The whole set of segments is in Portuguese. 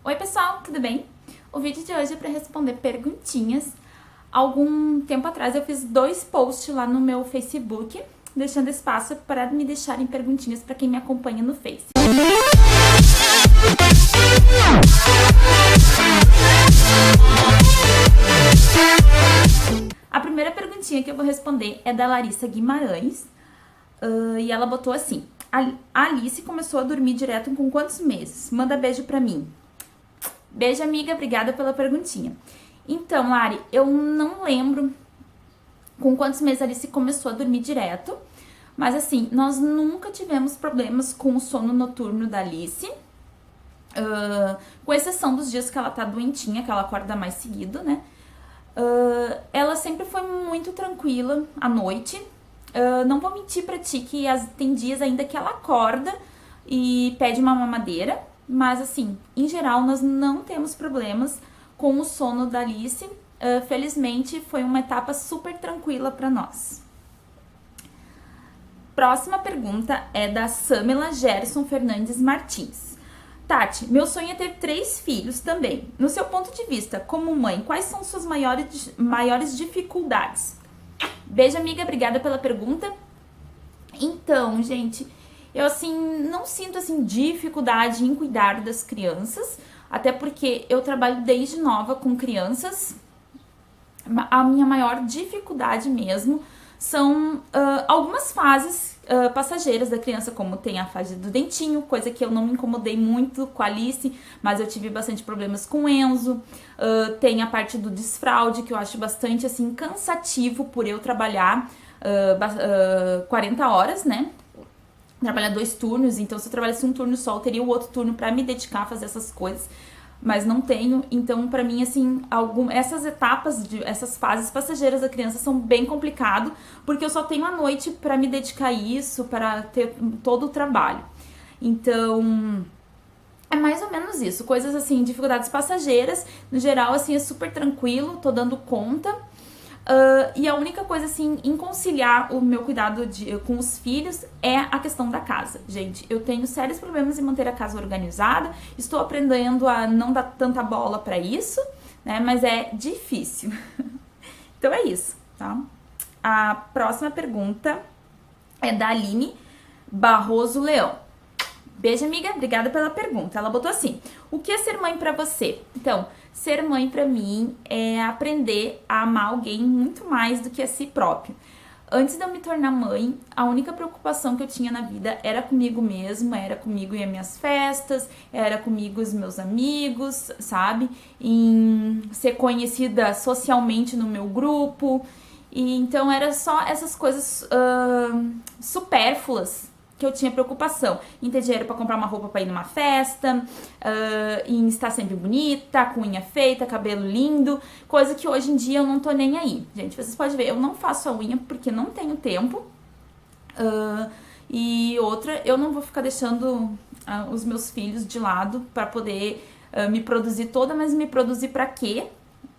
Oi pessoal, tudo bem? O vídeo de hoje é para responder perguntinhas. Algum tempo atrás eu fiz 2 posts lá no meu Facebook, deixando espaço para me deixarem perguntinhas para quem me acompanha no Face. A primeira perguntinha que eu vou responder é da Larissa Guimarães, e ela botou assim: a Alice começou a dormir direto com quantos meses? Manda beijo pra mim. Beijo, amiga, obrigada pela perguntinha. Então, Lari, eu não lembro com quantos meses a Alice começou a dormir direto, mas assim, nós nunca tivemos problemas com o sono noturno da Alice, com exceção dos dias que ela tá doentinha, que ela acorda mais seguido, né? Ela sempre foi muito tranquila à noite. Não vou mentir pra ti que tem dias ainda que ela acorda e pede uma mamadeira, mas assim, em geral, nós não temos problemas com o sono da Alice. Felizmente, foi uma etapa super tranquila para nós. Próxima pergunta é da Samela Gerson Fernandes Martins. Tati, meu sonho é ter 3 filhos também. No seu ponto de vista, como mãe, quais são suas maiores dificuldades? Beijo, amiga, obrigada pela pergunta. Então, gente, eu assim não sinto assim dificuldade em cuidar das crianças, até porque eu trabalho desde nova com crianças. A minha maior dificuldade mesmo são algumas fases passageiras da criança, como tem a fase do dentinho, coisa que eu não me incomodei muito com a Alice, mas eu tive bastante problemas com o Enzo. Tem a parte do desfraude, que eu acho bastante assim cansativo por eu trabalhar 40 horas, né? Trabalhar 2 turnos, então se eu trabalhasse um turno só, eu teria o outro turno pra me dedicar a fazer essas coisas, mas não tenho. Então, pra mim, assim, essas etapas, essas fases passageiras da criança são bem complicado, porque eu só tenho a noite pra me dedicar a isso, para ter todo o trabalho. Então, é mais ou menos isso, coisas assim, dificuldades passageiras. No geral, assim, é super tranquilo, tô dando conta. E a única coisa, assim, em conciliar o meu cuidado com os filhos é a questão da casa. Gente, eu tenho sérios problemas em manter a casa organizada, estou aprendendo a não dar tanta bola pra isso, né, mas é difícil. Então é isso, tá? A próxima pergunta é da Aline Barroso Leão. Beijo, amiga, obrigada pela pergunta. Ela botou assim: o que é ser mãe pra você? Então, ser mãe pra mim é aprender a amar alguém muito mais do que a si próprio. Antes de eu me tornar mãe, a única preocupação que eu tinha na vida era comigo mesma, era comigo e as minhas festas, era comigo e os meus amigos, sabe? Em ser conhecida socialmente no meu grupo. E então era só essas coisas supérfluas que eu tinha preocupação em ter dinheiro pra comprar uma roupa pra ir numa festa, em estar sempre bonita, com unha feita, cabelo lindo, coisa que hoje em dia eu não tô nem aí. Gente, vocês podem ver, eu não faço a unha porque não tenho tempo, e outra, eu não vou ficar deixando os meus filhos de lado pra poder me produzir toda, mas me produzir pra quê,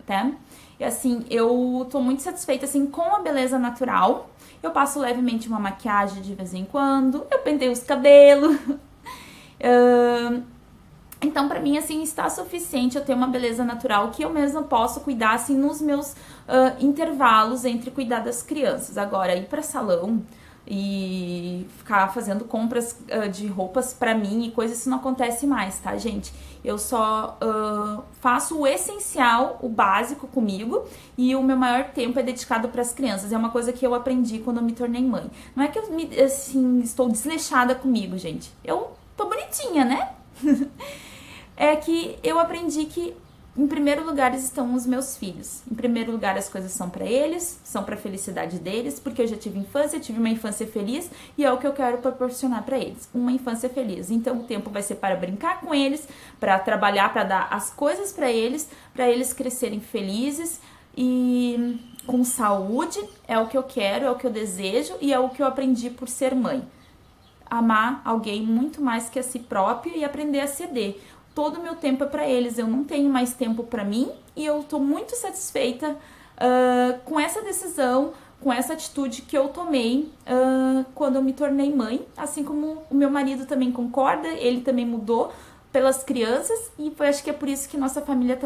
tá? E assim, eu tô muito satisfeita assim com a beleza natural. Eu passo levemente uma maquiagem de vez em quando, eu penteio os cabelos. Então, pra mim, assim, está suficiente eu ter uma beleza natural que eu mesma posso cuidar, assim, nos meus intervalos entre cuidar das crianças. Agora, ir pra salão e ficar fazendo compras de roupas pra mim e coisas, isso não acontece mais, tá, gente? Eu só faço o essencial, o básico comigo, e o meu maior tempo é dedicado pras crianças. É uma coisa que eu aprendi quando eu me tornei mãe. Não é que eu, assim, estou desleixada comigo, gente. Eu tô bonitinha, né? É que eu aprendi que em primeiro lugar estão os meus filhos. Em primeiro lugar as coisas são pra eles, são pra felicidade deles, porque eu já tive infância, tive uma infância feliz e é o que eu quero proporcionar pra eles, uma infância feliz. Então o tempo vai ser para brincar com eles, pra trabalhar, pra dar as coisas pra eles crescerem felizes e com saúde. É o que eu quero, é o que eu desejo e é o que eu aprendi por ser mãe. Amar alguém muito mais que a si próprio e aprender a ceder. Todo o meu tempo é pra eles, eu não tenho mais tempo pra mim e eu tô muito satisfeita com essa decisão, com essa atitude que eu tomei quando eu me tornei mãe, assim como o meu marido também concorda, ele também mudou pelas crianças e acho que é por isso que nossa família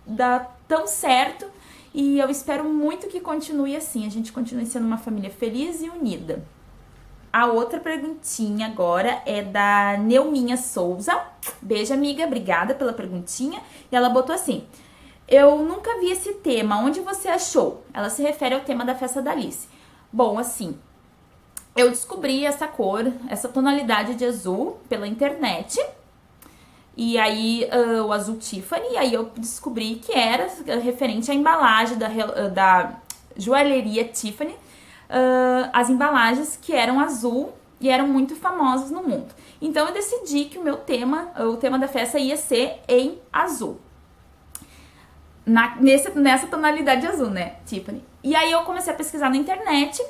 dá tão certo e eu espero muito que continue assim, a gente continue sendo uma família feliz e unida. A outra perguntinha agora é da Neuminha Souza. Beijo, amiga, obrigada pela perguntinha. E ela botou assim: eu nunca vi esse tema, onde você achou? Ela se refere ao tema da festa da Alice. Bom, assim, eu descobri essa cor, essa tonalidade de azul pela internet. E aí, o azul Tiffany, e aí eu descobri que era referente à embalagem da joalheria Tiffany, as embalagens que eram azul e eram muito famosas no mundo. Então eu decidi que o tema da festa ia ser em azul. Nessa tonalidade azul, né, Tiffany? E aí eu comecei a pesquisar na internet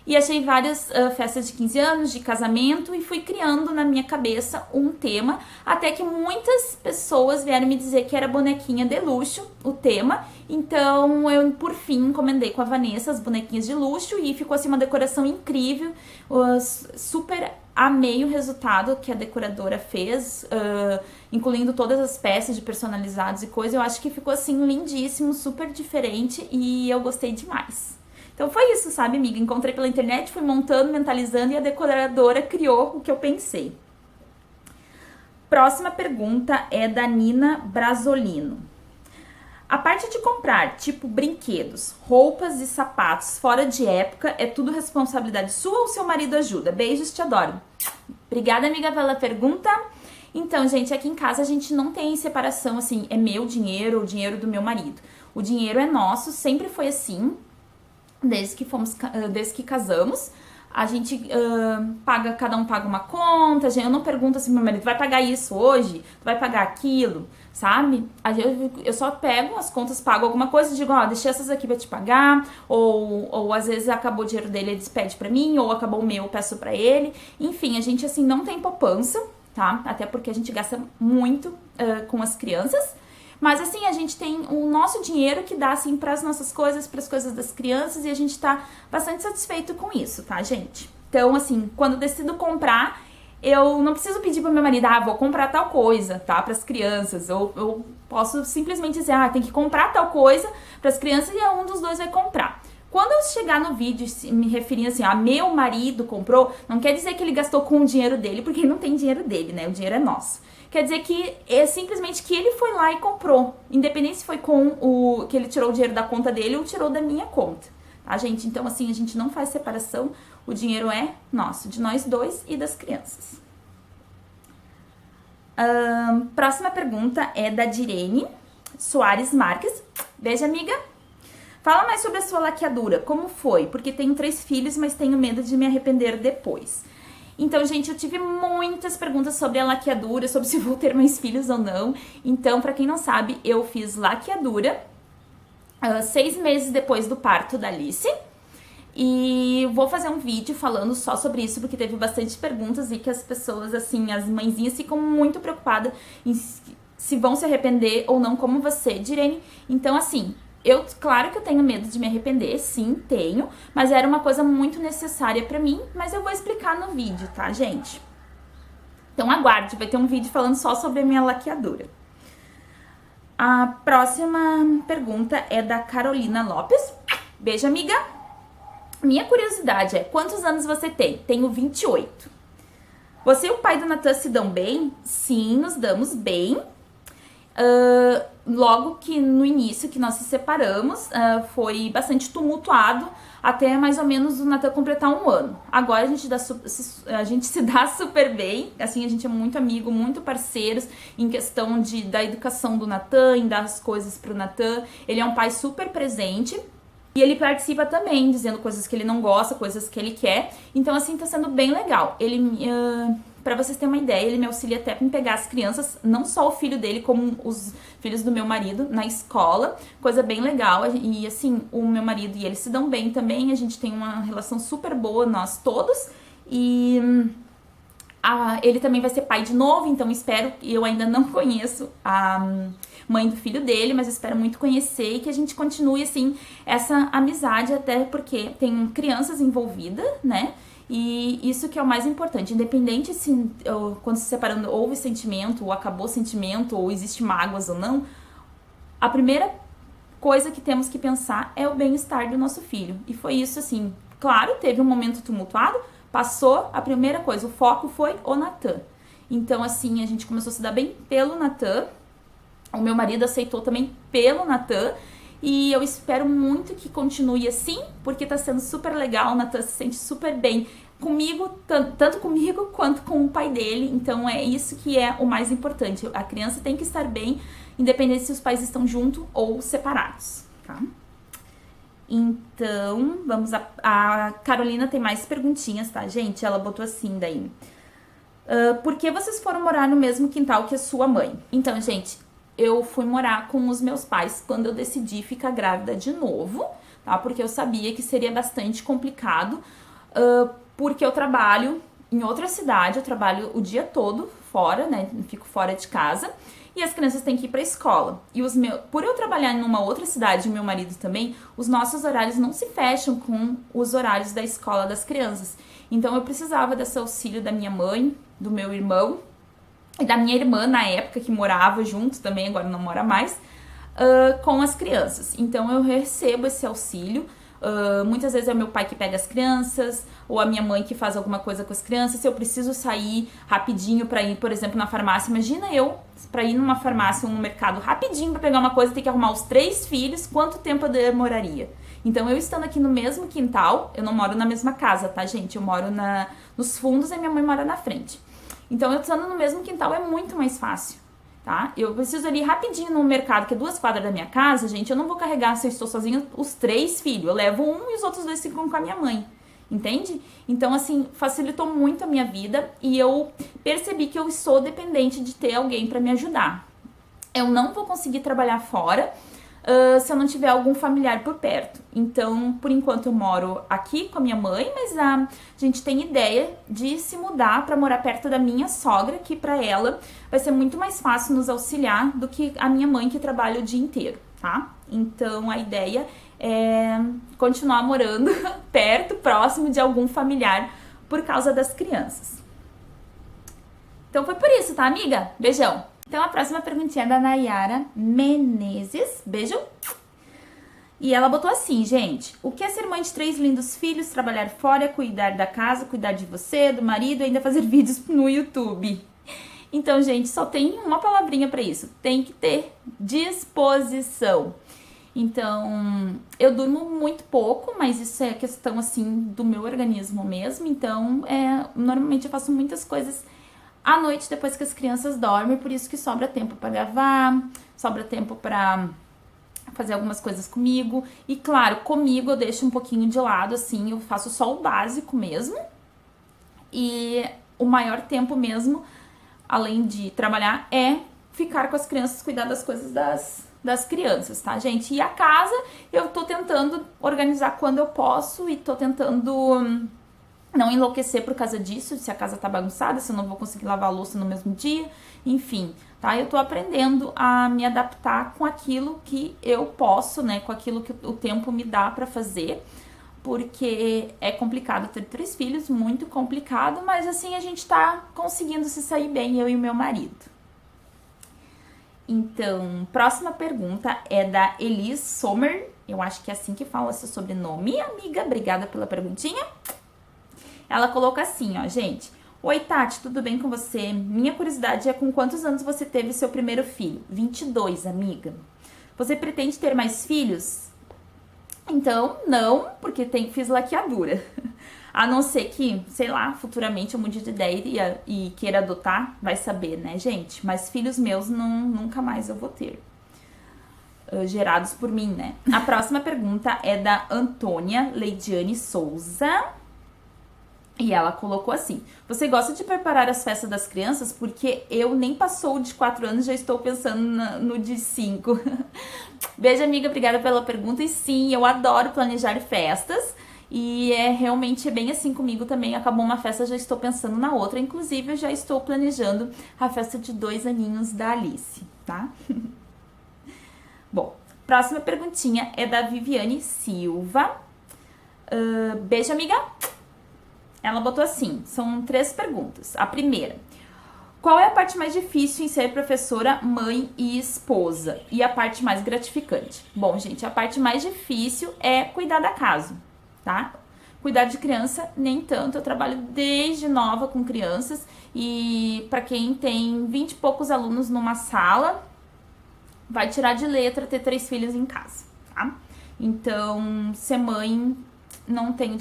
e achei várias festas de 15 anos, de casamento, e fui criando na minha cabeça um tema, até que muitas pessoas vieram me dizer que era bonequinha de luxo, o tema. Então eu, por fim, encomendei com a Vanessa as bonequinhas de luxo e ficou assim uma decoração incrível. Super amei o resultado que a decoradora fez, incluindo todas as peças de personalizados e coisa. Eu acho que ficou assim lindíssimo, super diferente e eu gostei demais. Então foi isso, sabe, amiga? Encontrei pela internet, fui montando, mentalizando e a decoradora criou o que eu pensei. Próxima pergunta é da Nina Brasolino. A parte de comprar, tipo brinquedos, roupas e sapatos fora de época, é tudo responsabilidade sua ou seu marido ajuda? Beijos, te adoro. Obrigada, amiga, pela pergunta. Então, gente, aqui em casa a gente não tem separação, assim, é meu dinheiro ou dinheiro do meu marido. O dinheiro é nosso, sempre foi assim. Desde que casamos, a gente paga, cada um paga uma conta. Eu não pergunto assim, meu marido, vai pagar isso hoje? Tu vai pagar aquilo? Sabe? Eu só pego as contas, pago alguma coisa e digo, ó, deixei essas aqui pra te pagar. Ou às vezes acabou o dinheiro dele, ele despede pra mim, ou acabou o meu, eu peço pra ele. Enfim, a gente assim não tem poupança, tá? Até porque a gente gasta muito com as crianças. Mas assim, a gente tem o nosso dinheiro que dá assim para as nossas coisas, para as coisas das crianças e a gente tá bastante satisfeito com isso, tá, gente? Então, assim, quando eu decido comprar, eu não preciso pedir pro meu marido, vou comprar tal coisa, tá, para as crianças. Eu posso simplesmente dizer, tem que comprar tal coisa para as crianças e um dos dois vai comprar. Quando eu chegar no vídeo me referindo assim, meu marido comprou, não quer dizer que ele gastou com o dinheiro dele, porque não tem dinheiro dele, né? O dinheiro é nosso. Quer dizer que é simplesmente que ele foi lá e comprou. Independente se foi com que ele tirou o dinheiro da conta dele ou tirou da minha conta. Tá, gente? Então, assim, a gente não faz separação. O dinheiro é nosso, de nós dois e das crianças. Próxima pergunta é da Direne Soares Marques. Beijo, amiga. Fala mais sobre a sua laqueadura. Como foi? Porque tenho 3 filhos, mas tenho medo de me arrepender depois. Então, gente, eu tive muitas perguntas sobre a laqueadura, sobre se vou ter mais filhos ou não. Então, pra quem não sabe, eu fiz laqueadura 6 meses depois do parto da Alice. E vou fazer um vídeo falando só sobre isso, porque teve bastante perguntas e que as pessoas, assim, as mãezinhas ficam muito preocupadas em se vão se arrepender ou não, como você, Direne. Então, assim, claro que eu tenho medo de me arrepender, sim, tenho, mas era uma coisa muito necessária pra mim, mas eu vou explicar no vídeo, tá, gente? Então aguarde, vai ter um vídeo falando só sobre a minha laqueadura. A próxima pergunta é da Carolina Lopes. Beijo, amiga. Minha curiosidade é, quantos anos você tem? Tenho 28. Você e o pai do Natan se dão bem? Sim, nos damos bem. Logo que no início que nós se separamos, foi bastante tumultuado até mais ou menos o Natan completar 1 ano. Agora a gente se dá super bem, assim, a gente é muito amigo, muito parceiros em questão da educação do Natan, em dar as coisas pro Natan. Ele é um pai super presente. E ele participa também, dizendo coisas que ele não gosta, coisas que ele quer. Então, assim, tá sendo bem legal. Pra vocês terem uma ideia, ele me auxilia até em pegar as crianças, não só o filho dele, como os filhos do meu marido, na escola. Coisa bem legal. E, assim, o meu marido e ele se dão bem também. A gente tem uma relação super boa, nós todos. E ele também vai ser pai de novo, então espero, eu ainda não conheço a mãe do filho dele, mas espero muito conhecer e que a gente continue, assim, essa amizade, até porque tem crianças envolvidas, né? E isso que é o mais importante, independente se quando se separando houve sentimento, ou acabou sentimento, ou existe mágoas ou não, a primeira coisa que temos que pensar é o bem-estar do nosso filho. E foi isso assim, claro, teve um momento tumultuado, passou, a primeira coisa, o foco foi o Natan. Então assim, a gente começou a se dar bem pelo Natan, o meu marido aceitou também pelo Natan, e eu espero muito que continue assim, porque tá sendo super legal, o Natan se sente super bem comigo, tanto comigo quanto com o pai dele, então é isso que é o mais importante, a criança tem que estar bem, independente se os pais estão juntos ou separados, tá? Então, vamos a Carolina tem mais perguntinhas, tá, gente? Ela botou assim daí. Por que vocês foram morar no mesmo quintal que a sua mãe? Então, gente, eu fui morar com os meus pais quando eu decidi ficar grávida de novo, tá? Porque eu sabia que seria bastante complicado, porque eu trabalho em outra cidade, eu trabalho o dia todo fora, né? Fico fora de casa. E as crianças têm que ir para a escola. E por eu trabalhar em uma outra cidade, e meu marido também, os nossos horários não se fecham com os horários da escola das crianças. Então eu precisava desse auxílio da minha mãe, do meu irmão e da minha irmã na época, que morava junto também, agora não mora mais, com as crianças. Então eu recebo esse auxílio. Muitas vezes é o meu pai que pega as crianças, ou a minha mãe que faz alguma coisa com as crianças. Se eu preciso sair rapidinho pra ir, por exemplo, na farmácia, imagina eu pra ir numa farmácia ou no mercado rapidinho pra pegar uma coisa, ter que arrumar os 3 filhos, quanto tempo eu demoraria? Então eu estando aqui no mesmo quintal, eu não moro na mesma casa, tá, gente? Eu moro nos fundos e minha mãe mora na frente. Então eu estando no mesmo quintal é muito mais fácil. Tá? Eu preciso ali rapidinho no mercado, que é 2 quadras da minha casa, gente, eu não vou carregar, se eu estou sozinha, os 3 filhos. Eu levo um e os outros 2 ficam com a minha mãe. Entende? Então, assim, facilitou muito a minha vida e eu percebi que eu sou dependente de ter alguém para me ajudar. Eu não vou conseguir trabalhar fora se eu não tiver algum familiar por perto. Então, por enquanto eu moro aqui com a minha mãe, mas a gente tem ideia de se mudar para morar perto da minha sogra, que para ela vai ser muito mais fácil nos auxiliar do que a minha mãe, que trabalha o dia inteiro, tá? Então, a ideia é continuar morando perto, próximo de algum familiar por causa das crianças. Então foi por isso, tá, amiga? Beijão! Então a próxima perguntinha é da Nayara Menezes. Beijo! E ela botou assim, gente: o que é ser mãe de 3 lindos filhos, trabalhar fora, cuidar da casa, cuidar de você, do marido e ainda fazer vídeos no YouTube? Então, gente, só tem uma palavrinha pra isso: tem que ter disposição. Então, eu durmo muito pouco, mas isso é questão, assim, do meu organismo mesmo. Então, normalmente eu faço muitas coisas à noite, depois que as crianças dormem, por isso que sobra tempo pra gravar, sobra tempo pra fazer algumas coisas comigo. E, claro, comigo eu deixo um pouquinho de lado, assim, eu faço só o básico mesmo. E o maior tempo mesmo, além de trabalhar, é ficar com as crianças, cuidar das coisas das crianças, tá, gente? E a casa, eu tô tentando organizar quando eu posso e tô tentando não enlouquecer por causa disso, se a casa tá bagunçada, se eu não vou conseguir lavar a louça no mesmo dia, enfim, tá? Eu tô aprendendo a me adaptar com aquilo que eu posso, né? Com aquilo que o tempo me dá pra fazer, porque é complicado ter 3 filhos, muito complicado, mas assim a gente tá conseguindo se sair bem, eu e o meu marido. Então, próxima pergunta é da Elis Sommer. Eu acho que é assim que fala seu sobrenome, amiga. Obrigada pela perguntinha. Ela coloca assim, ó, gente. Oi, Tati, tudo bem com você? Minha curiosidade é com quantos anos você teve seu primeiro filho? 22, amiga. Você pretende ter mais filhos? Então, não, porque fiz laqueadura. A não ser que, sei lá, futuramente eu mude de ideia e queira adotar, vai saber, né, gente? Mas filhos meus nunca mais eu vou ter. Gerados por mim, né? A próxima pergunta é da Antônia Leidiane Souza. E ela colocou assim: você gosta de preparar as festas das crianças? Porque eu nem passou de 4 anos, já estou pensando no de 5. Beijo, amiga, obrigada pela pergunta. E sim, eu adoro planejar festas. E realmente bem assim comigo também. Acabou uma festa, já estou pensando na outra. Inclusive, eu já estou planejando a festa de 2 aninhos da Alice, tá? Bom, próxima perguntinha é da Viviane Silva. Beijo, amiga. Ela botou assim, são 3 perguntas. A primeira, qual é a parte mais difícil em ser professora, mãe e esposa? E a parte mais gratificante? Bom, gente, a parte mais difícil é cuidar da casa, tá? Cuidar de criança, nem tanto. Eu trabalho desde nova com crianças e para quem tem 20 e poucos alunos numa sala, vai tirar de letra ter 3 filhos em casa, tá? Então, ser mãe não tem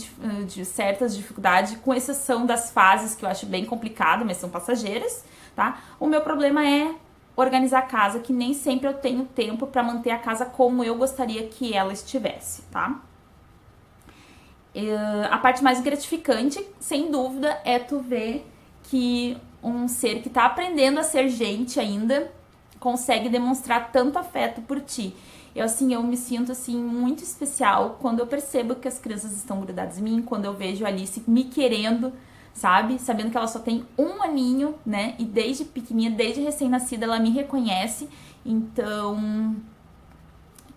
de certas dificuldades, com exceção das fases que eu acho bem complicado, mas são passageiras, tá? O meu problema é organizar a casa, que nem sempre eu tenho tempo para manter a casa como eu gostaria que ela estivesse, tá? A parte mais gratificante, sem dúvida, é tu ver que um ser que tá aprendendo a ser gente ainda consegue demonstrar tanto afeto por ti. Eu me sinto, assim, muito especial quando eu percebo que as crianças estão grudadas em mim, quando eu vejo a Alice me querendo, sabe? Sabendo que ela só tem 1 aninho, né? E desde pequenininha, desde recém-nascida, ela me reconhece. Então...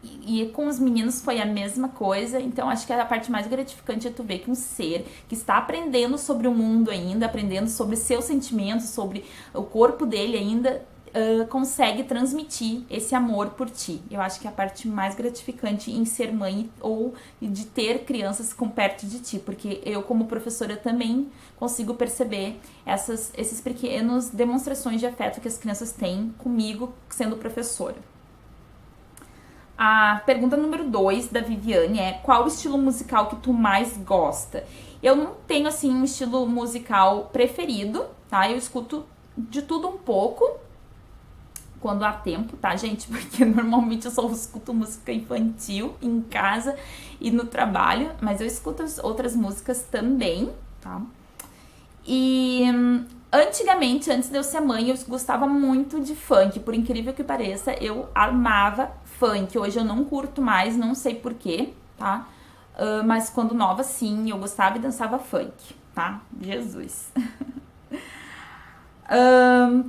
E com os meninos foi a mesma coisa, então acho que a parte mais gratificante é tu ver que um ser que está aprendendo sobre o mundo ainda, aprendendo sobre seus sentimentos, sobre o corpo dele ainda, consegue transmitir esse amor por ti. Eu acho que é a parte mais gratificante em ser mãe ou de ter crianças com perto de ti, porque eu como professora também consigo perceber esses pequenos demonstrações de afeto que as crianças têm comigo sendo professora. A pergunta número 2 da Viviane é: qual o estilo musical que tu mais gosta? Eu não tenho, assim, um estilo musical preferido, tá? Eu escuto de tudo um pouco, quando há tempo, tá, gente? Porque normalmente eu só escuto música infantil em casa e no trabalho, mas eu escuto outras músicas também, tá? E antigamente, antes de eu ser mãe, eu gostava muito de funk, por incrível que pareça, eu amava funk. Hoje eu não curto mais, não sei porquê, tá? Mas quando nova, sim, eu gostava e dançava funk, tá? Jesus.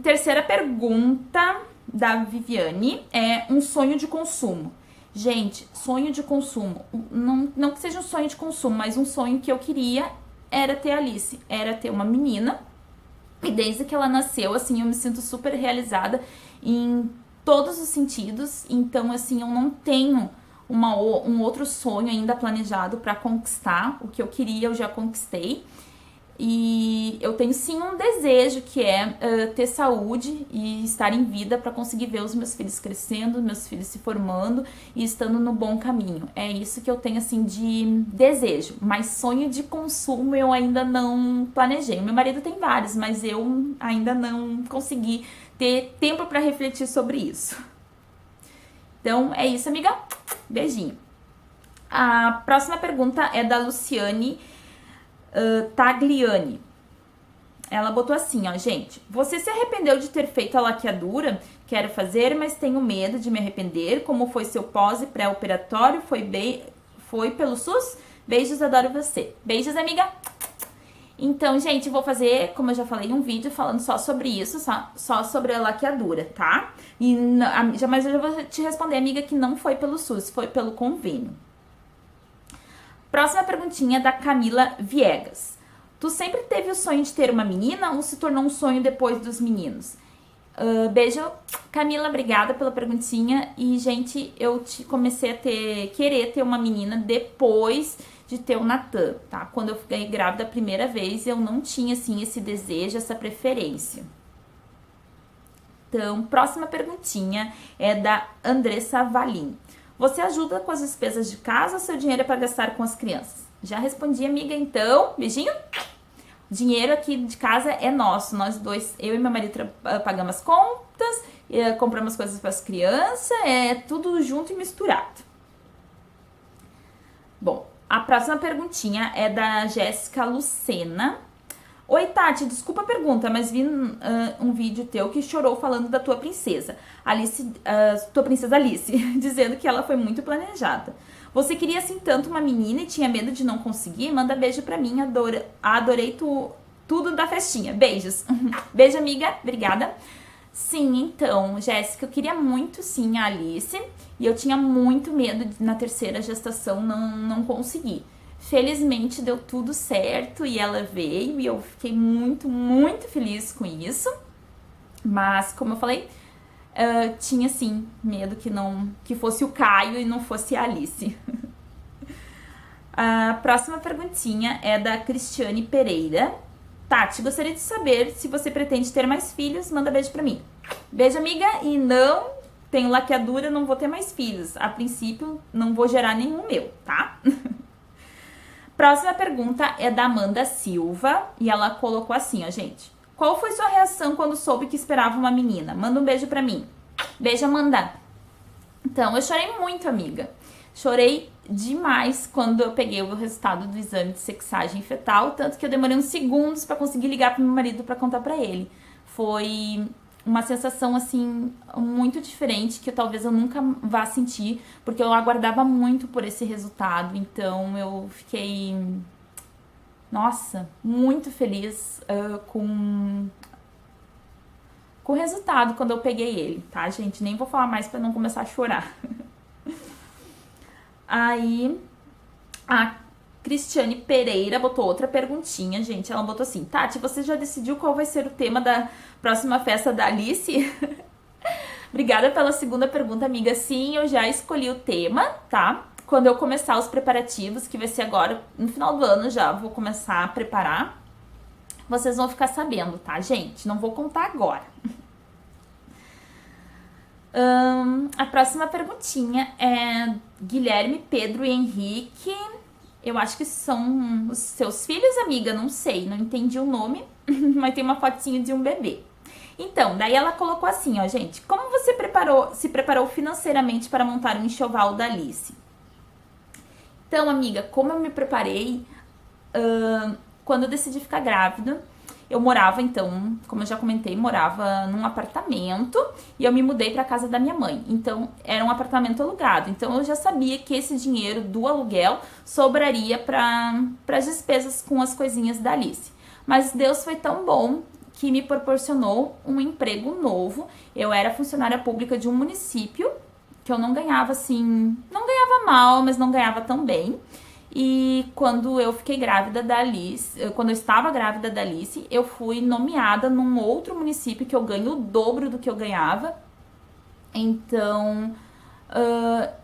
Terceira pergunta da Viviane é um sonho de consumo. Gente, sonho de consumo, não que seja um sonho de consumo, mas um sonho que eu queria era ter Alice, era ter uma menina. E desde que ela nasceu, assim, eu me sinto super realizada em todos os sentidos. Então, assim, eu não tenho um outro sonho ainda planejado para conquistar. O que eu queria, eu já conquistei. E eu tenho sim um desejo que é ter saúde e estar em vida para conseguir ver os meus filhos crescendo, meus filhos se formando e estando no bom caminho. É isso que eu tenho, assim, de desejo. Mas sonho de consumo eu ainda não planejei. Meu marido tem vários, mas eu ainda não consegui ter tempo para refletir sobre isso. Então é isso, amiga. Beijinho. A próxima pergunta é da Luciane Tagliani. Ela botou assim, ó: gente, você se arrependeu de ter feito a laqueadura? Quero fazer, mas tenho medo de me arrepender. Como foi seu pós e pré-operatório? Foi pelo SUS? Beijos, adoro você. Beijos, amiga. Então, gente, vou fazer, como eu já falei, um vídeo falando só sobre isso, só sobre a laqueadura, tá? Mas eu já vou te responder, amiga, que não foi pelo SUS, foi pelo convênio. Próxima perguntinha da Camila Viegas. Tu sempre teve o sonho de ter uma menina ou se tornou um sonho depois dos meninos? Beijo, Camila, obrigada pela perguntinha. E, gente, eu comecei a querer ter uma menina depois de ter o Natan, tá? Quando eu fiquei grávida a primeira vez, eu não tinha, assim, esse desejo, essa preferência. Então, próxima perguntinha é da Andressa Valim. Você ajuda com as despesas de casa ou seu dinheiro é para gastar com as crianças? Já respondi, amiga, então. Beijinho. Dinheiro aqui de casa é nosso. Nós dois, eu e meu marido, pagamos as contas, compramos coisas para as crianças, é tudo junto e misturado. Bom, a próxima perguntinha é da Jéssica Lucena. Oi, Tati, desculpa a pergunta, mas vi um vídeo teu que chorou falando da tua princesa, tua princesa Alice, dizendo que ela foi muito planejada. Você queria, assim, tanto uma menina e tinha medo de não conseguir? Manda beijo pra mim, adorei tudo da festinha. Beijos. Beijo, amiga, obrigada. Sim, então, Jéssica, eu queria muito, sim, a Alice, e eu tinha muito medo de, na terceira gestação, não conseguir. Felizmente deu tudo certo e ela veio e eu fiquei muito, muito feliz com isso. Mas, como eu falei, tinha sim medo que fosse o Caio e não fosse a Alice. A próxima perguntinha é da Cristiane Pereira. Tati, gostaria de saber se você pretende ter mais filhos. Manda beijo pra mim. Beijo, amiga. E não, tenho laqueadura, não vou ter mais filhos. A princípio, não vou gerar nenhum meu, tá? Próxima pergunta é da Amanda Silva. E ela colocou assim, ó, gente. Qual foi sua reação quando soube que esperava uma menina? Manda um beijo pra mim. Beijo, Amanda. Então, eu chorei muito, amiga. Chorei demais quando eu peguei o resultado do exame de sexagem fetal, tanto que eu demorei uns segundos pra conseguir ligar pro meu marido pra contar pra ele. Foi uma sensação, assim, muito diferente, que talvez eu nunca vá sentir, porque eu aguardava muito por esse resultado, então eu fiquei, nossa, muito feliz com o resultado quando eu peguei ele, tá, gente? Nem vou falar mais pra não começar a chorar. Aí, a Cristiane Pereira botou outra perguntinha, gente. Ela botou assim: Tati, você já decidiu qual vai ser o tema da próxima festa da Alice? Obrigada pela segunda pergunta, amiga. Sim, eu já escolhi o tema, tá? Quando eu começar os preparativos, que vai ser agora, no final do ano já vou começar a preparar. Vocês vão ficar sabendo, tá, gente? Não vou contar agora. A próxima perguntinha é Guilherme, Pedro e Henrique. Eu acho que são os seus filhos, amiga, não sei, não entendi o nome, mas tem uma fotinha de um bebê. Então, daí ela colocou assim, ó, gente, como você se preparou financeiramente para montar um enxoval da Alice? Então, amiga, como eu me preparei, quando eu decidi ficar grávida, eu morava, então, como eu já comentei, morava num apartamento e eu me mudei para casa da minha mãe. Então, era um apartamento alugado. Então, eu já sabia que esse dinheiro do aluguel sobraria para as despesas com as coisinhas da Alice. Mas Deus foi tão bom que me proporcionou um emprego novo. Eu era funcionária pública de um município que eu não ganhava assim, não ganhava mal, mas não ganhava tão bem. E quando eu fiquei grávida da Alice, quando eu estava grávida da Alice, eu fui nomeada num outro município que eu ganho o dobro do que eu ganhava. Então,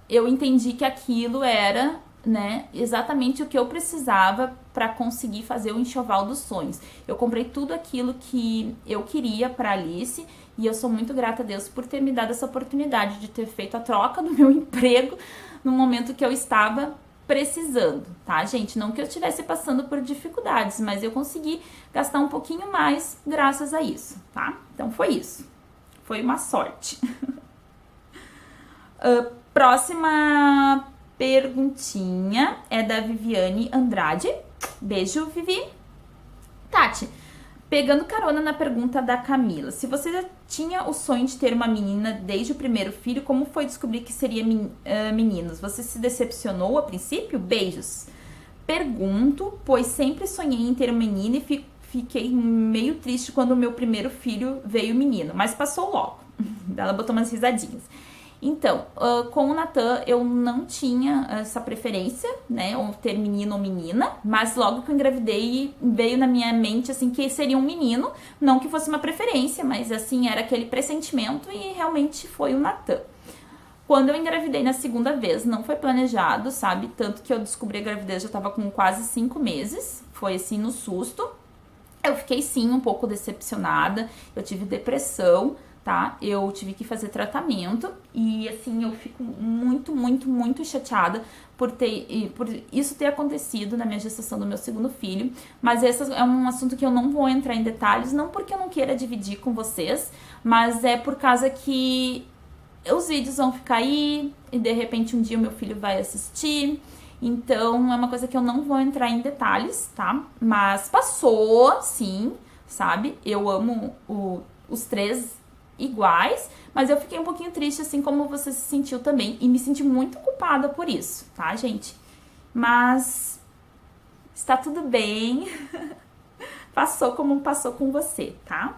eu entendi que aquilo era, né, exatamente o que eu precisava para conseguir fazer o enxoval dos sonhos. Eu comprei tudo aquilo que eu queria para Alice e eu sou muito grata a Deus por ter me dado essa oportunidade de ter feito a troca do meu emprego no momento que eu estava precisando, tá, gente? Não que eu estivesse passando por dificuldades, mas eu consegui gastar um pouquinho mais graças a isso, tá? Então foi isso. Foi uma sorte. Próxima perguntinha é da Viviane Andrade. Beijo, Vivi. Tati, pegando carona na pergunta da Camila, se você já tinha o sonho de ter uma menina desde o primeiro filho, como foi descobrir que seria meninos? Você se decepcionou a princípio? Beijos. Pergunto, pois sempre sonhei em ter uma menina e fiquei meio triste quando o meu primeiro filho veio menino, mas passou logo. Ela botou umas risadinhas. Então, com o Natan eu não tinha essa preferência, né, ou ter menino ou menina, mas logo que eu engravidei veio na minha mente, assim, que seria um menino, não que fosse uma preferência, mas assim, era aquele pressentimento e realmente foi o Natan. Quando eu engravidei na segunda vez, não foi planejado, sabe, tanto que eu descobri a gravidez, já tava com quase 5 meses, foi assim, no susto. Eu fiquei sim um pouco decepcionada, eu tive depressão, tá? Eu tive que fazer tratamento e assim eu fico muito, muito, muito chateada por isso ter acontecido na minha gestação do meu segundo filho, mas esse é um assunto que eu não vou entrar em detalhes, não porque eu não queira dividir com vocês, mas é por causa que os vídeos vão ficar aí e de repente um dia o meu filho vai assistir, então é uma coisa que eu não vou entrar em detalhes, tá? Mas passou, sim, sabe? Eu amo os 3 iguais, mas eu fiquei um pouquinho triste, assim como você se sentiu também, e me senti muito culpada por isso, tá, gente? Mas está tudo bem, passou como passou com você, tá?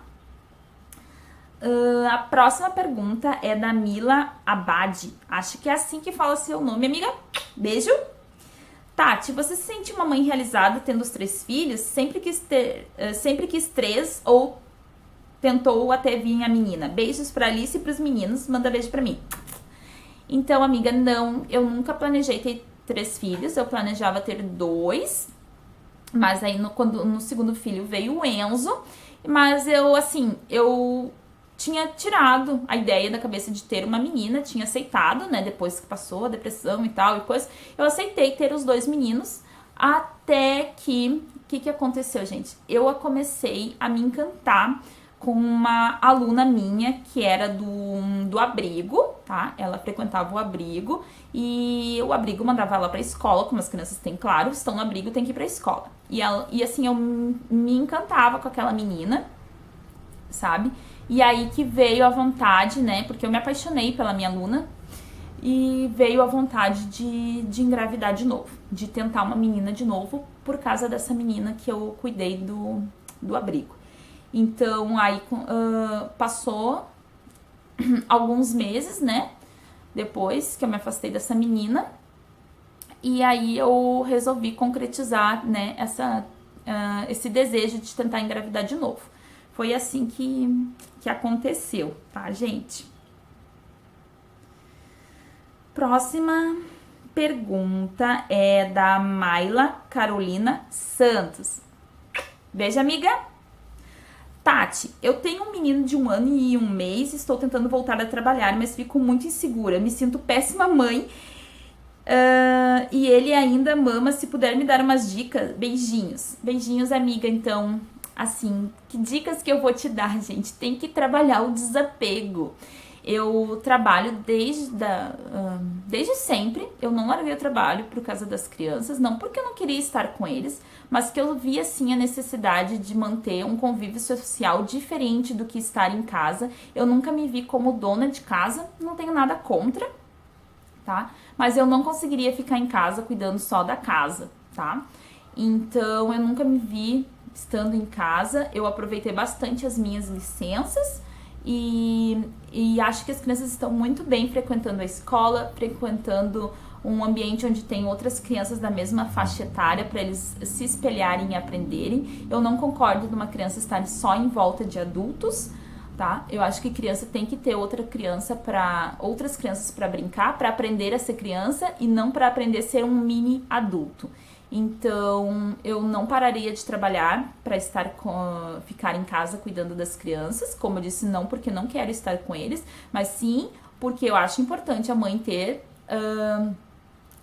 A próxima pergunta é da Mila Abad, acho que é assim que fala seu nome, amiga. Beijo. Tati, você se sente uma mãe realizada tendo os 3 filhos? Sempre quis 3 ou tentou até vir a menina? Beijos pra Alice e pros meninos. Manda beijo pra mim. Então, amiga, não, eu nunca planejei ter 3 filhos. Eu planejava ter 2. Mas aí quando no segundo filho veio o Enzo. Mas eu tinha tirado a ideia da cabeça de ter uma menina, tinha aceitado, né, depois que passou a depressão e tal e coisa, eu aceitei ter os 2 meninos, até que, o que aconteceu, gente? Eu comecei a me encantar com uma aluna minha, que era do abrigo, tá? Ela frequentava o abrigo, e o abrigo mandava ela pra escola, como as crianças têm, claro, estão no abrigo, tem que ir pra escola. E assim, eu me encantava com aquela menina, sabe? E aí que veio a vontade, né? Porque eu me apaixonei pela minha aluna e veio a vontade de engravidar de novo, de tentar uma menina de novo, por causa dessa menina que eu cuidei do abrigo. Então aí passou alguns meses, né? Depois que eu me afastei dessa menina, e aí eu resolvi concretizar, né? Esse desejo de tentar engravidar de novo. Foi assim que aconteceu, tá, gente? Próxima pergunta é da Maila Carolina Santos. Beijo, amiga. Tati, eu tenho um menino de 1 ano e 1 mês, estou tentando voltar a trabalhar, mas fico muito insegura, me sinto péssima mãe, e ele ainda mama. Se puder me dar umas dicas, beijinhos. Beijinhos, amiga. Então, assim, que dicas que eu vou te dar, gente? Tem que trabalhar o desapego. Eu trabalho desde sempre. Eu não larguei o trabalho por causa das crianças, não porque eu não queria estar com eles, mas que eu vi, assim, a necessidade de manter um convívio social diferente do que estar em casa. Eu nunca me vi como dona de casa, não tenho nada contra, tá? Mas eu não conseguiria ficar em casa cuidando só da casa, tá? Então, eu nunca me vi estando em casa. Eu aproveitei bastante as minhas licenças e acho que as crianças estão muito bem frequentando a escola, frequentando um ambiente onde tem outras crianças da mesma faixa etária para eles se espelharem e aprenderem. Eu não concordo de uma criança estar só em volta de adultos, tá? Eu acho que criança tem que ter outras crianças para brincar, para aprender a ser criança e não para aprender a ser um mini adulto. Então, eu não pararia de trabalhar para ficar em casa cuidando das crianças. Como eu disse, não porque não quero estar com eles, mas sim porque eu acho importante a mãe ter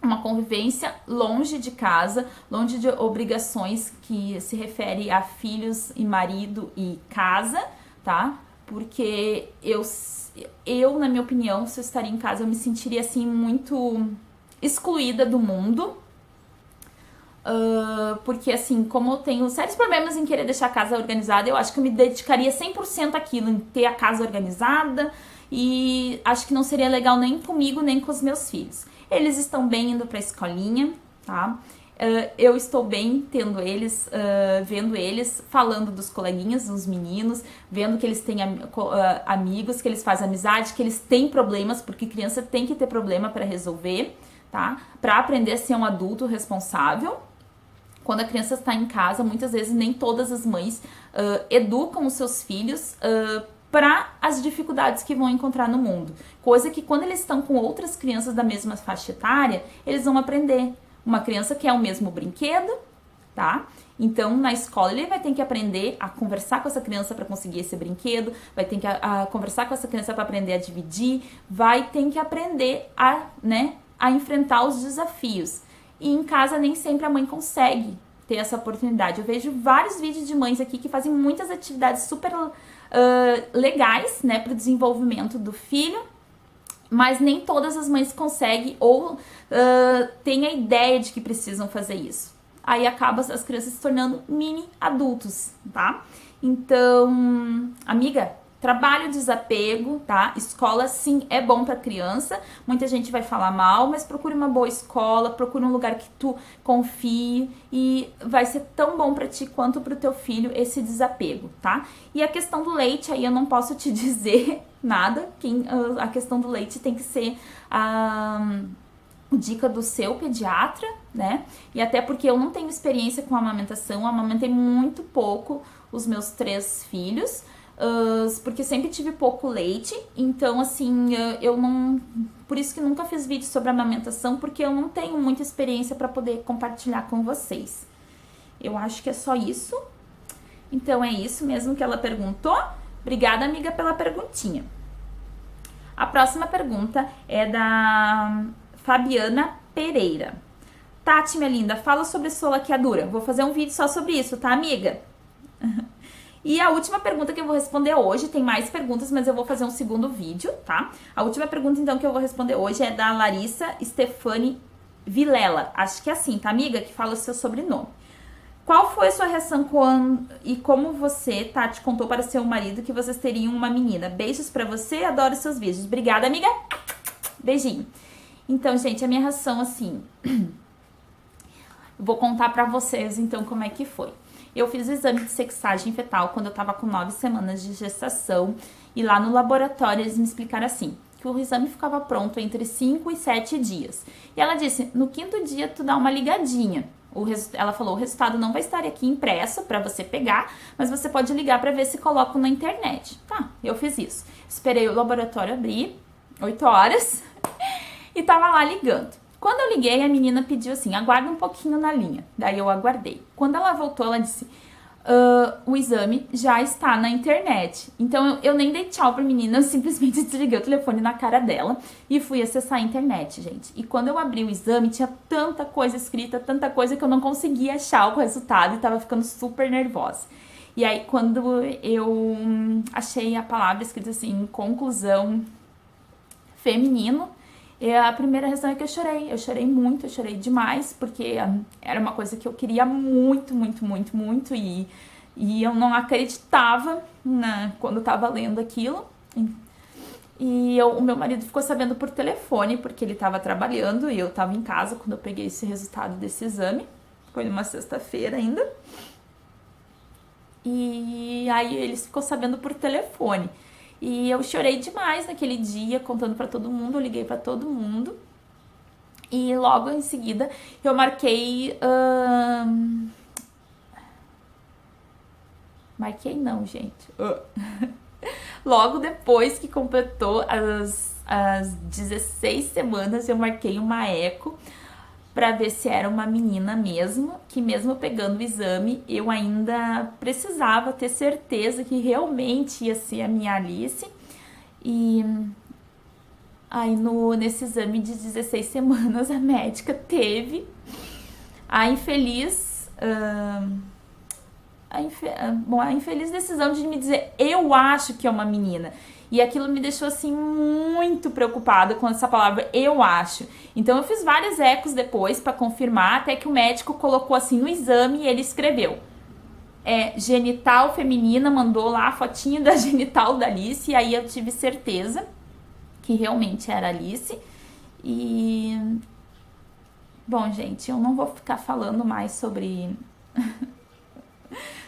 uma convivência longe de casa, longe de obrigações que se refere a filhos e marido e casa, tá? Porque eu, na minha opinião, se eu estaria em casa, eu me sentiria, assim, muito excluída do mundo. Porque, assim, como eu tenho sérios problemas em querer deixar a casa organizada, eu acho que eu me dedicaria 100% àquilo, em ter a casa organizada, e acho que não seria legal nem comigo, nem com os meus filhos. Eles estão bem indo pra escolinha, tá? Eu estou bem tendo eles, vendo eles, falando dos coleguinhas, dos meninos, vendo que eles têm amigos, que eles fazem amizade, que eles têm problemas, porque criança tem que ter problema para resolver, tá? Para aprender a ser um adulto responsável. Quando a criança está em casa, muitas vezes nem todas as mães educam os seus filhos para as dificuldades que vão encontrar no mundo. Coisa que quando eles estão com outras crianças da mesma faixa etária, eles vão aprender. Uma criança quer o mesmo brinquedo, tá? Então, na escola, ele vai ter que aprender a conversar com essa criança para conseguir esse brinquedo, vai ter que conversar com essa criança para aprender a dividir, vai ter que aprender a enfrentar os desafios. E em casa nem sempre a mãe consegue ter essa oportunidade. Eu vejo vários vídeos de mães aqui que fazem muitas atividades super legais, né, para o desenvolvimento do filho, mas nem todas as mães conseguem ou têm a ideia de que precisam fazer isso. Aí acaba as crianças se tornando mini adultos, tá? Então, amiga, trabalho desapego, tá? Escola, sim, é bom pra criança. Muita gente vai falar mal, mas procure uma boa escola, procure um lugar que tu confie e vai ser tão bom pra ti quanto pro teu filho esse desapego, tá? E a questão do leite, aí eu não posso te dizer nada. A questão do leite tem que ser a dica do seu pediatra, né? E até porque eu não tenho experiência com amamentação, eu amamentei muito pouco os meus 3 filhos, porque sempre tive pouco leite, então assim, eu não... Por isso que nunca fiz vídeo sobre amamentação, porque eu não tenho muita experiência para poder compartilhar com vocês. Eu acho que é só isso. Então é isso mesmo que ela perguntou. Obrigada, amiga, pela perguntinha. A próxima pergunta é da Fabiana Pereira. Tati, minha linda, fala sobre sua laqueadura. Vou fazer um vídeo só sobre isso, tá, amiga? E a última pergunta que eu vou responder hoje, tem mais perguntas, mas eu vou fazer um segundo vídeo, tá? A última pergunta, então, que eu vou responder hoje é da Larissa Stefani Vilela. Acho que é assim, tá, amiga? Que fala o seu sobrenome. Qual foi a sua reação e como você, Tati, contou para seu marido que vocês teriam uma menina? Beijos pra você, adoro seus vídeos. Obrigada, amiga. Beijinho. Então, gente, a minha reação, assim... Vou contar pra vocês, então, como é que foi. Eu fiz o exame de sexagem fetal quando eu tava com 9 semanas de gestação. E lá no laboratório eles me explicaram assim, que o exame ficava pronto entre 5 e 7 dias. E ela disse, no 5º dia tu dá uma ligadinha. Ela falou, o resultado não vai estar aqui impresso pra você pegar, mas você pode ligar pra ver se coloco na internet. Tá, eu fiz isso. Esperei o laboratório abrir, 8 horas, e tava lá ligando. Quando eu liguei, a menina pediu assim, aguarda um pouquinho na linha. Daí eu aguardei. Quando ela voltou, ela disse, o exame já está na internet. Então eu nem dei tchau pra menina, eu simplesmente desliguei o telefone na cara dela e fui acessar a internet, gente. E quando eu abri o exame, tinha tanta coisa escrita, tanta coisa que eu não conseguia achar o resultado e tava ficando super nervosa. E aí quando eu achei a palavra escrita assim, conclusão feminino, a primeira reação é que eu chorei muito, eu chorei demais, porque era uma coisa que eu queria muito, muito, muito, muito, e eu não acreditava, né, quando eu tava lendo aquilo. E o meu marido ficou sabendo por telefone, porque ele tava trabalhando e eu tava em casa quando eu peguei esse resultado desse exame, foi numa sexta-feira ainda, e aí ele ficou sabendo por telefone. E eu chorei demais naquele dia, contando pra todo mundo, eu liguei pra todo mundo. E logo em seguida eu marquei... Marquei não, gente. Logo depois que completou as 16 semanas, eu marquei uma eco pra ver se era uma menina mesmo, que mesmo pegando o exame, eu ainda precisava ter certeza que realmente ia ser a minha Alice. E aí nesse exame de 16 semanas, a médica teve a infeliz decisão de me dizer, eu acho que é uma menina. E aquilo me deixou, assim, muito preocupada com essa palavra, eu acho. Então, eu fiz vários ecos depois pra confirmar, até que o médico colocou, assim, no exame e ele escreveu. Genital feminina, mandou lá a fotinha da genital da Alice, e aí eu tive certeza que realmente era Alice. E... Bom, gente, eu não vou ficar falando mais sobre...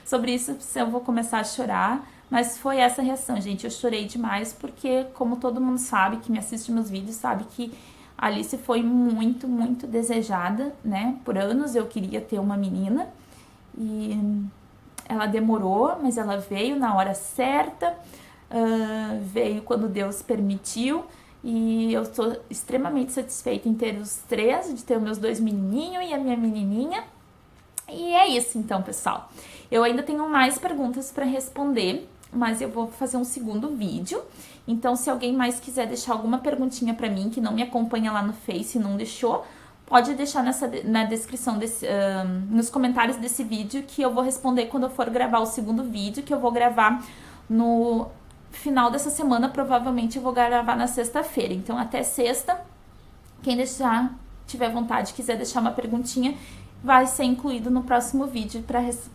sobre isso, eu vou começar a chorar. Mas foi essa reação, gente. Eu chorei demais porque, como todo mundo sabe, que me assiste meus vídeos, sabe que a Alice foi muito, muito desejada, né? Por anos eu queria ter uma menina e ela demorou, mas ela veio na hora certa, veio quando Deus permitiu. E eu estou extremamente satisfeita em ter os 3, de ter os meus 2 menininhos e a minha menininha. E é isso então, pessoal. Eu ainda tenho mais perguntas para responder, mas eu vou fazer um segundo vídeo. Então, se alguém mais quiser deixar alguma perguntinha pra mim, que não me acompanha lá no Face e não deixou, pode deixar na descrição, nos comentários desse vídeo, que eu vou responder quando eu for gravar o segundo vídeo, que eu vou gravar no final dessa semana, provavelmente eu vou gravar na sexta-feira. Então, até sexta, quem tiver vontade, quiser deixar uma perguntinha, vai ser incluído no próximo vídeo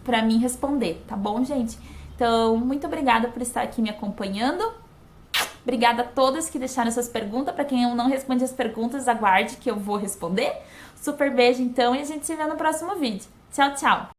pra mim responder, tá bom, gente? Então, muito obrigada por estar aqui me acompanhando. Obrigada a todas que deixaram essas perguntas. Para quem eu não responde as perguntas, aguarde que eu vou responder. Super beijo, então, e a gente se vê no próximo vídeo. Tchau, tchau!